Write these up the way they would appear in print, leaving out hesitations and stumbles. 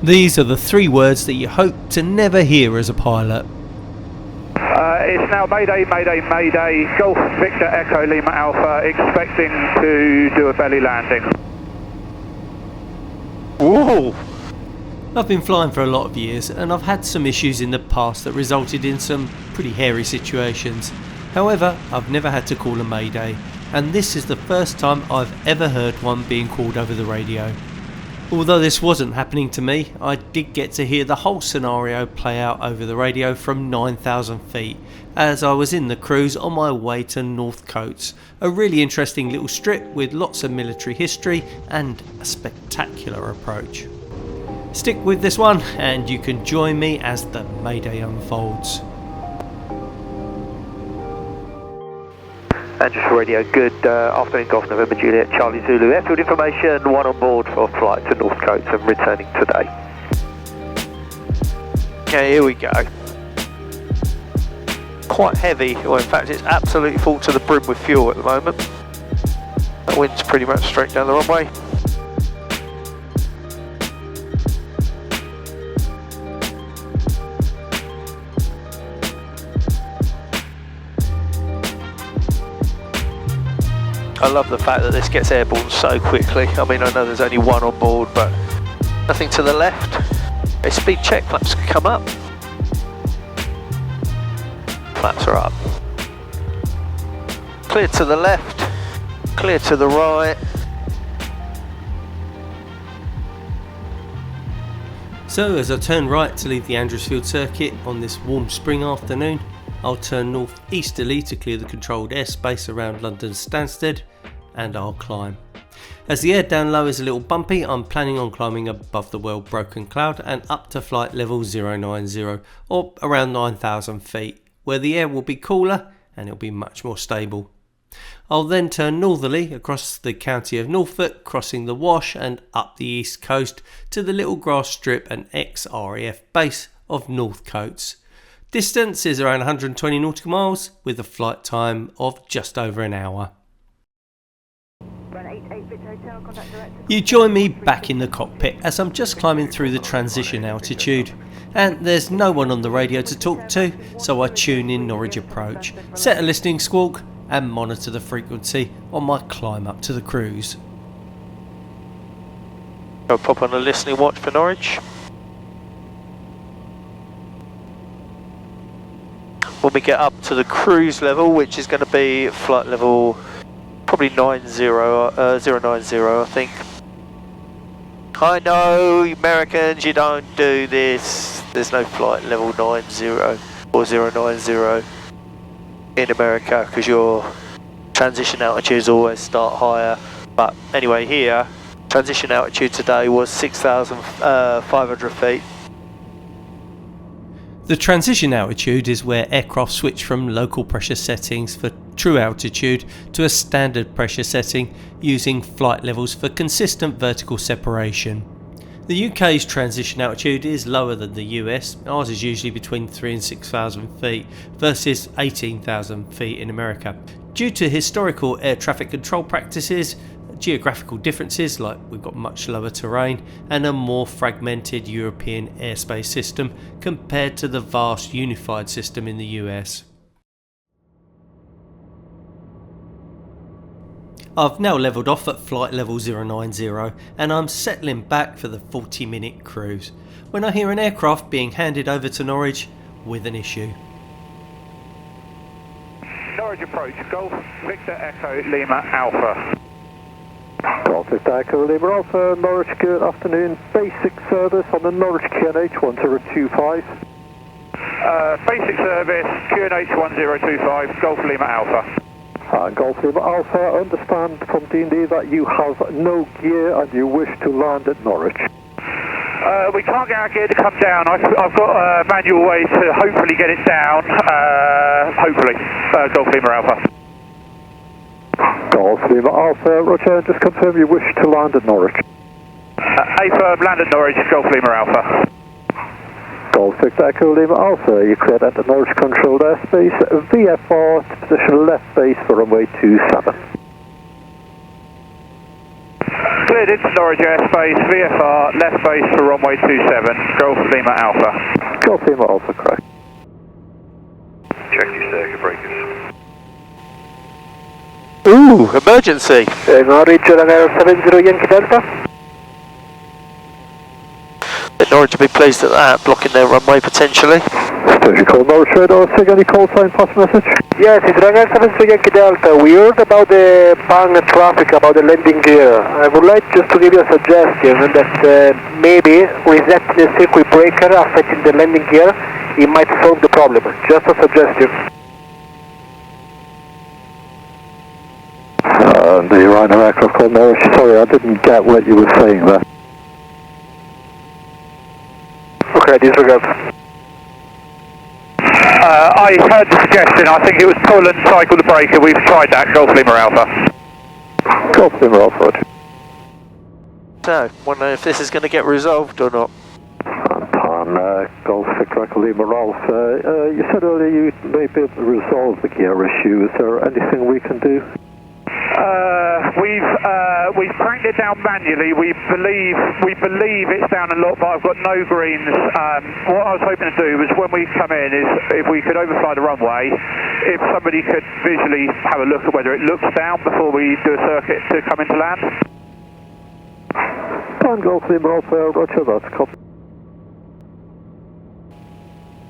These are the 3 words that you hope to never hear as a pilot. It's now Mayday, Mayday, Mayday, Golf Victor Echo Lima Alpha, expecting to do a belly landing. Whoa! I've been flying for a lot of years and I've had some issues in the past that resulted in some pretty hairy situations. However, I've never had to call a mayday, and this is the first time I've ever heard one being called over the radio. Although this wasn't happening to me, I did get to hear the whole scenario play out over the radio from 9,000 feet as I was in the cruise on my way to Northcotes, a really interesting little strip with lots of military history and a spectacular approach. Stick with this one and you can join me as the Mayday unfolds. Andrews Radio, good afternoon, Golf November Juliet, Charlie Zulu. Airfield information, 1 on board for flight to Northcotes and returning today. Okay, here we go. Quite heavy, well in fact it's absolutely full to the brim with fuel at the moment. That wind's pretty much straight down the runway. I love the fact that this gets airborne so quickly. I mean, I know there's only 1 on board, but nothing to the left. A speed check, flaps come up. Flaps are up. Clear to the left, clear to the right. So as I turn right to leave the Andrewsfield circuit on this warm spring afternoon, I'll turn north-easterly to clear the controlled airspace around London Stansted, and I'll climb. As the air down low is a little bumpy, I'm planning on climbing above the well broken cloud and up to flight level 090, or around 9,000 feet, where the air will be cooler and it'll be much more stable. I'll then turn northerly across the county of Norfolk, crossing the Wash and up the east coast to the little grass strip and ex-RAF base of Northcotes. Distance is around 120 nautical miles with a flight time of just over an hour. You join me back in the cockpit as I'm just climbing through the transition altitude, and there's no one on the radio to talk to, so I tune in Norwich approach, set a listening squawk and monitor the frequency on my climb up to the cruise. I'll pop on a listening watch for Norwich. When we get up to the cruise level, which is going to be flight level probably 090, I think. I know, Americans, you don't do this. There's no flight level 90 or 090 in America because your transition altitudes always start higher. But anyway, here, transition altitude today was 6,500 feet. The transition altitude is where aircraft switch from local pressure settings for true altitude to a standard pressure setting using flight levels for consistent vertical separation. The UK's transition altitude is lower than the US. Ours is usually between 3,000 and 6,000 feet versus 18,000 feet in America. Due to historical air traffic control practices, geographical differences like we've got much lower terrain and a more fragmented European airspace system compared to the vast unified system in the US. I've now levelled off at flight level 090 and I'm settling back for the 40-minute cruise when I hear an aircraft being handed over to Norwich with an issue. Norwich approach, Golf Victor Echo Lima Alpha. Golf Victor Echo Lima Alpha, Norwich, good afternoon. Basic service on the Norwich QNH 1025. Basic service, QNH 1025, Golf Lima Alpha. Golf Lima Alpha, I understand from D&D that you have no gear and you wish to land at Norwich. We can't get our gear to come down. I've got a manual way to hopefully get it down. Hopefully. Golf Lima Alpha. Golf Lima Alpha, Roger, just confirm you wish to land at Norwich. A-firm, land at Norwich, Golf Lima Alpha. Golf Victor Echo Lima Alpha, you cleared at the Norwich controlled airspace, VFR to position left base for runway 27. Clear cleared into Norwich airspace, VFR, left base for runway 27, Golf Lima Alpha. Golf Lima Alpha, correct. Check your circuit breakers. Ooh, emergency! Norwich, Ryanair 70 Yankee Delta. Norwich to be pleased at that, blocking their runway potentially. Station call Norwich radar, take any call sign, pass message. Yes, it's Ryanair 73 Yankee Delta. We heard about the bang traffic, about the landing gear. I would like just to give you a suggestion that maybe resetting the circuit breaker affecting the landing gear, it might solve the problem. Just a suggestion. The Ryanair aircraft called Norwich, sorry, I didn't get what you were saying there. Okay, disregard. I heard the suggestion. I think it was pull and cycle the breaker. We've tried that. Golf Lima Alpha. Golf Lima Alpha, Roger. So, wonder if this is going to get resolved or not. Golf Victor Lima Alpha. You said earlier you may be able to resolve the gear issue. Is there anything we can do? We've cranked it down manually. We believe it's down a lot, but I've got no greens. What I was hoping to do was when we come in is if we could overfly the runway, if somebody could visually have a look at whether it looks down before we do a circuit to come into land. Golf Lima Alpha, Roger, that's copy.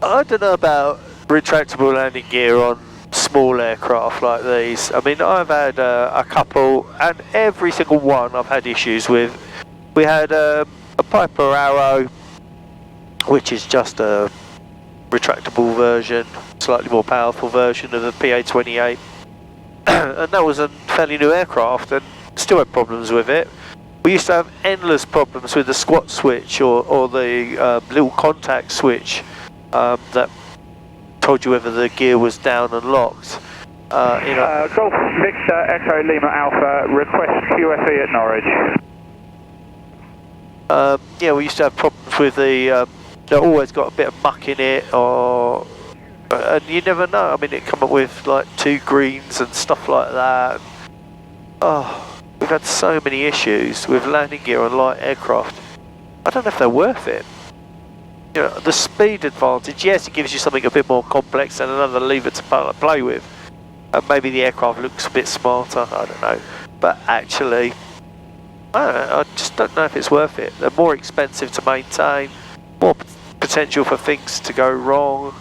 I don't know about retractable landing gear on small aircraft like these. I mean, I've had a couple, and every single one I've had issues with. We had a Piper Arrow, which is just a retractable version, slightly more powerful version of the PA-28, and that was a fairly new aircraft and still had problems with it. We used to have endless problems with the squat switch or the little contact switch that told you whether the gear was down and locked. Golf Victor Echo Lima Alpha, request QFE at Norwich. Yeah, we used to have problems with the, they always got a bit of muck in it, and you never know. I mean, it come up with like 2 greens and stuff like that. Oh, we've had so many issues with landing gear on light aircraft. I don't know if they're worth it. You know, the speed advantage, yes, it gives you something a bit more complex and another lever to play with. And maybe the aircraft looks a bit smarter, I don't know. But actually, I don't know, I just don't know if it's worth it. They're more expensive to maintain, more potential for things to go wrong.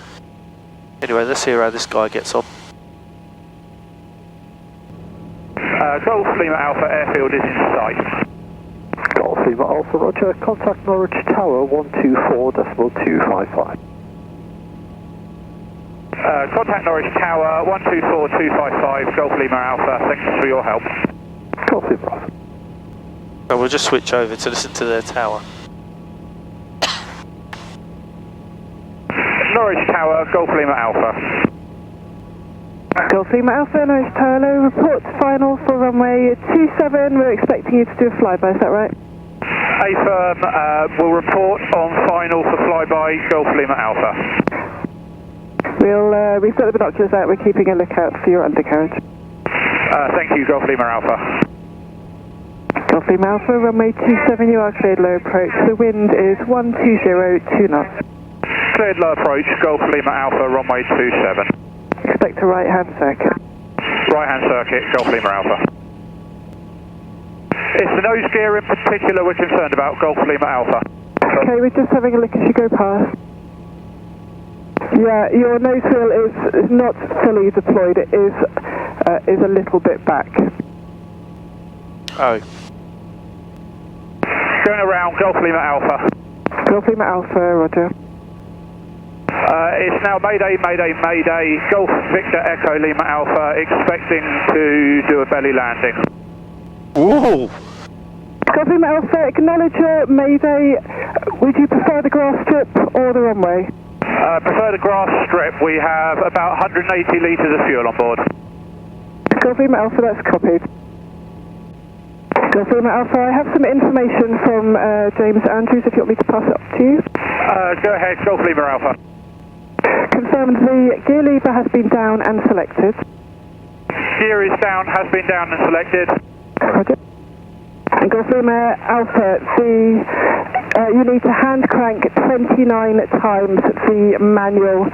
Anyway, let's hear how this guy gets on. Golf Lima Alpha, airfield is in sight. Golf Lima Alpha, Roger, contact Norwich Tower 124.255. Contact Norwich Tower 124.255, Golf Lima Alpha, thanks for your help. Golf Lima Alpha. So we'll just switch over to listen to their tower. Norwich Tower, Golf Lima Alpha. Golf Lima Alpha, Norwich Tower, low, report final for runway 27. We're expecting you to do a flyby, is that right? A-firm will report on final for flyby, Golf Lima Alpha. We've got the binoculars out, we're keeping a lookout for your undercarriage. Thank you, Golf Lima Alpha. Golf Lima Alpha, runway 27, you are cleared low approach. The wind is 120, 2 knots. Cleared low approach, Golf Lima Alpha, runway 27. Expect a right-hand circuit. Right-hand circuit, Golf Lima Alpha. It's the nose gear in particular we're concerned about, Golf Lima Alpha. Okay, we're just having a look as you go past. Yeah, your nose wheel is not fully deployed, it is a little bit back. Oh. Going around, Golf Lima Alpha. Golf Lima Alpha, roger. It's now Mayday, Mayday, Mayday, Golf Victor Echo Lima Alpha, expecting to do a belly landing. Whoa! Golf Lima Alpha, acknowledge Mayday. Would you prefer the grass strip or the runway? Prefer the grass strip. We have about 180 litres of fuel on board. Golf Lima Alpha, that's copied. Golf Lima Alpha, I have some information from James Andrews, if you want me to pass it up to you. Go ahead, Golf Lima Alpha. Confirmed the gear lever has been down and selected. Gear is down, has been down and selected. Roger. And Golf Lima Alpha, you need to hand crank 29 times the manual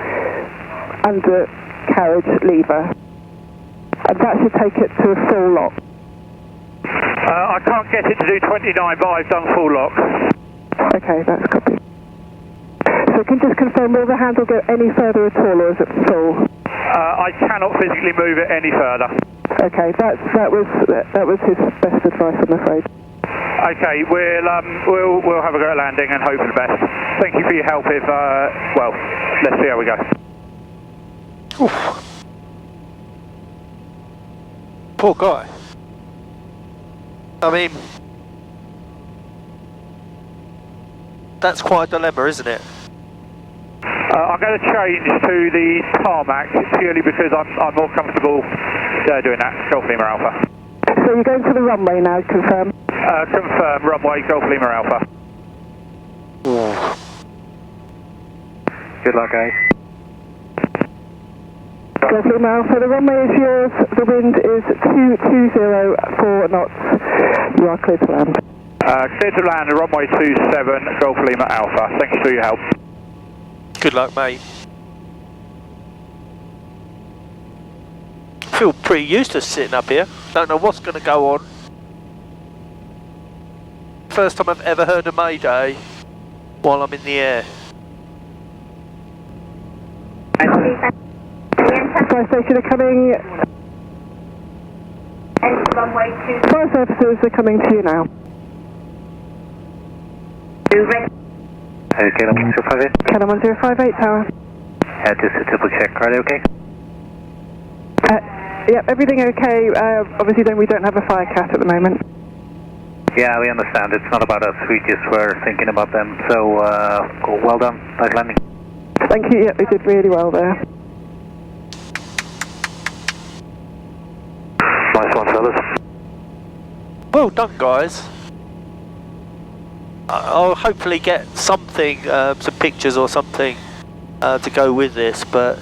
undercarriage lever. And that should take it to a full lock. I can't get it to do 29, but I've done full lock. Okay, that's copied. So can you just confirm, will the handle go any further at all, or is it full? I cannot physically move it any further. Okay, that was his best advice, I'm afraid. Okay, we'll have a go at landing and hope for the best. Thank you for your help. Well, let's see how we go. Oof. Poor guy. I mean, that's quite a dilemma, isn't it? I'm going to change to the tarmac purely because I'm more comfortable doing that. Golf Lima Alpha. So you're going to the runway now, confirm? Confirm, runway, Golf Lima Alpha. Good luck, guys. Golf Lima Alpha, the runway is yours, the wind is 220, 4 knots. You are clear to land. Clear to land, runway 27, Golf Lima Alpha. Thank you for your help. Good luck, mate. I feel pretty useless sitting up here. Don't know what's going to go on. First time I've ever heard a Mayday while I'm in the air. Fire station are coming. Fire services are coming to you now. Cannon 1058. Cannon 1058 tower. Just a triple check, are they okay? Yep, everything okay. Obviously then we don't have a fire cat at the moment. Yeah, we understand. It's not about us. We just were thinking about them. So, well done. Nice landing. Thank you. Yep, we did really well there. Nice one, fellas. Well done, guys. I'll hopefully get something, some pictures or something to go with this, but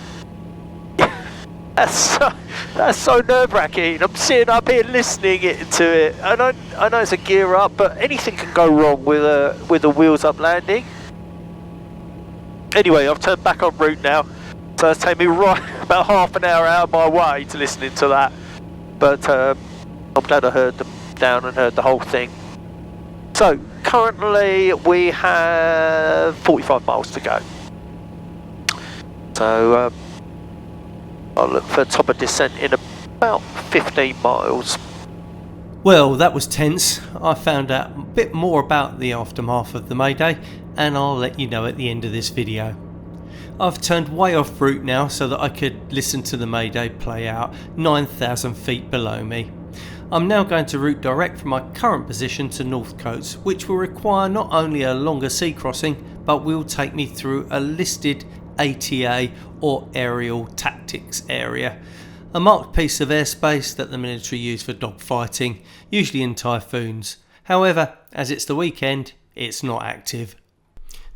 that's so nerve-wracking. I'm sitting up here listening to it, and I know it's a gear up, but anything can go wrong with a wheels up landing. Anyway, I've turned back on route now, so it's taken me right about half an hour out of my way to listening to that. But I'm glad I heard them down and heard the whole thing. So currently we have 45 miles to go. So I'll look for top of descent in about 15 miles. Well, that was tense. I found out a bit more about the aftermath of the Mayday, and I'll let you know at the end of this video. I've turned way off route now so that I could listen to the Mayday play out 9,000 feet below me. I'm now going to route direct from my current position to Northcotes, which will require not only a longer sea crossing, but will take me through a listed ATA or aerial tactics area, a marked piece of airspace that the military use for dogfighting, usually in typhoons. However, as it's the weekend, it's not active.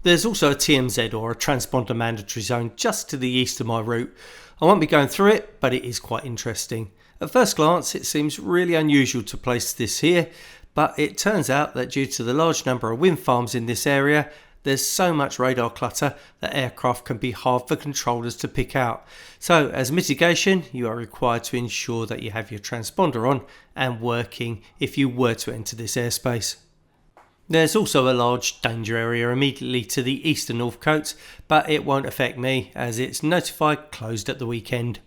There's also a TMZ or a transponder mandatory zone just to the east of my route. I won't be going through it, but it is quite interesting. At first glance it seems really unusual to place this here, but it turns out that due to the large number of wind farms in this area, there's so much radar clutter that aircraft can be hard for controllers to pick out. So as mitigation, you are required to ensure that you have your transponder on and working if you were to enter this airspace. There's also a large danger area immediately to the east of Northcotes, but it won't affect me as it's notified closed at the weekend.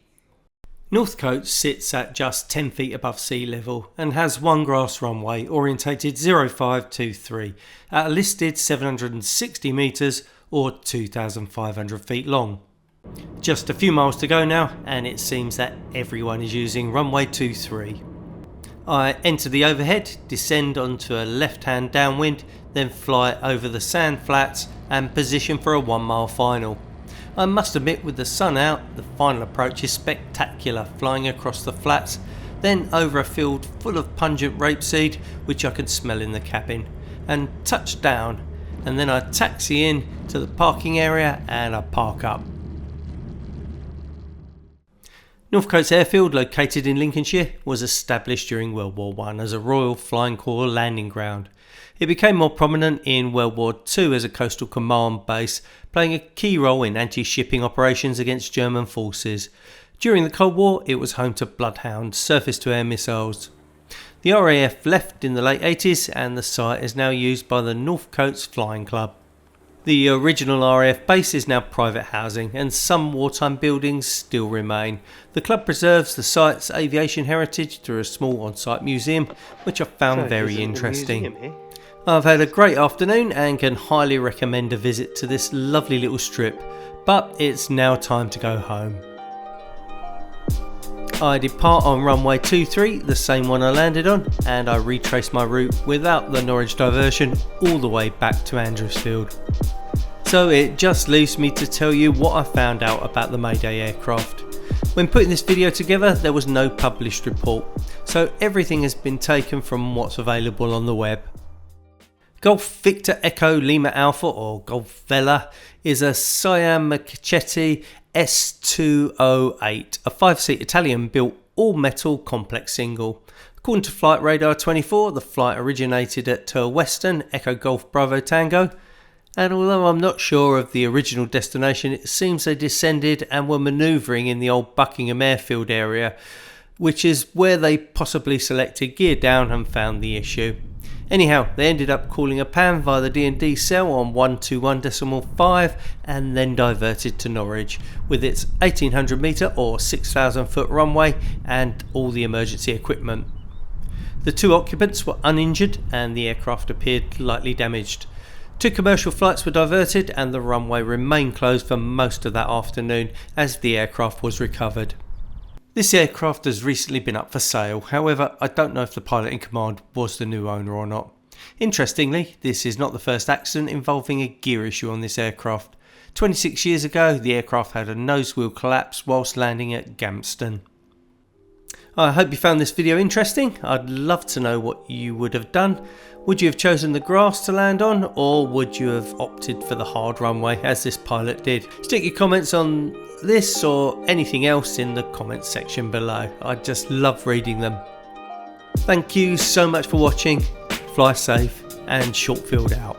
Northcotes sits at just 10 feet above sea level and has one grass runway orientated 0523 at a listed 760 metres or 2,500 feet long. Just a few miles to go now, and it seems that everyone is using runway 23. I enter the overhead, descend onto a left-hand downwind, then fly over the sand flats and position for a 1 mile final. I must admit, with the sun out, the final approach is spectacular, flying across the flats, then over a field full of pungent rapeseed which I can smell in the cabin, and touch down, and then I taxi in to the parking area and I park up. Northcote's airfield, located in Lincolnshire, was established during World War I as a Royal Flying Corps landing ground. It became more prominent in World War II as a coastal command base, playing a key role in anti-shipping operations against German forces. During the Cold War, it was home to Bloodhound surface-to-air missiles. The RAF left in the late 80s and the site is now used by the Northcote's Flying Club. The original RAF base is now private housing and some wartime buildings still remain. The club preserves the site's aviation heritage through a small on-site museum, which I found very interesting. I've had a great afternoon and can highly recommend a visit to this lovely little strip, but it's now time to go home. I depart on runway 23, the same one I landed on, and I retrace my route without the Norwich diversion all the way back to Andrewsfield. So it just leaves me to tell you what I found out about the Mayday aircraft. When putting this video together, there was no published report, so everything has been taken from what's available on the web. Golf Victor Echo Lima Alpha, or Golf VELA, is a Siam Marchetti S208, a 5-seat Italian-built all-metal complex single. According to Flight Radar 24, the flight originated at Western Echo Golf Bravo Tango, and although I'm not sure of the original destination, it seems they descended and were manoeuvring in the old Buckingham Airfield area, which is where they possibly selected gear down and found the issue. Anyhow, they ended up calling a pan via the D&D cell on 121.5 and then diverted to Norwich with its 1800 metre or 6,000 foot runway and all the emergency equipment. The two occupants were uninjured and the aircraft appeared lightly damaged. 2 commercial flights were diverted and the runway remained closed for most of that afternoon as the aircraft was recovered. This aircraft has recently been up for sale, however I don't know if the pilot in command was the new owner or not. Interestingly, this is not the first accident involving a gear issue on this aircraft. 26 years ago, the aircraft had a nose wheel collapse whilst landing at Gamston. I hope you found this video interesting. I'd love to know what you would have done. Would you have chosen the grass to land on, or would you have opted for the hard runway as this pilot did? Stick your comments on this or anything else in the comments section below. I just love reading them. Thank you so much for watching. Fly safe and Shortfield out.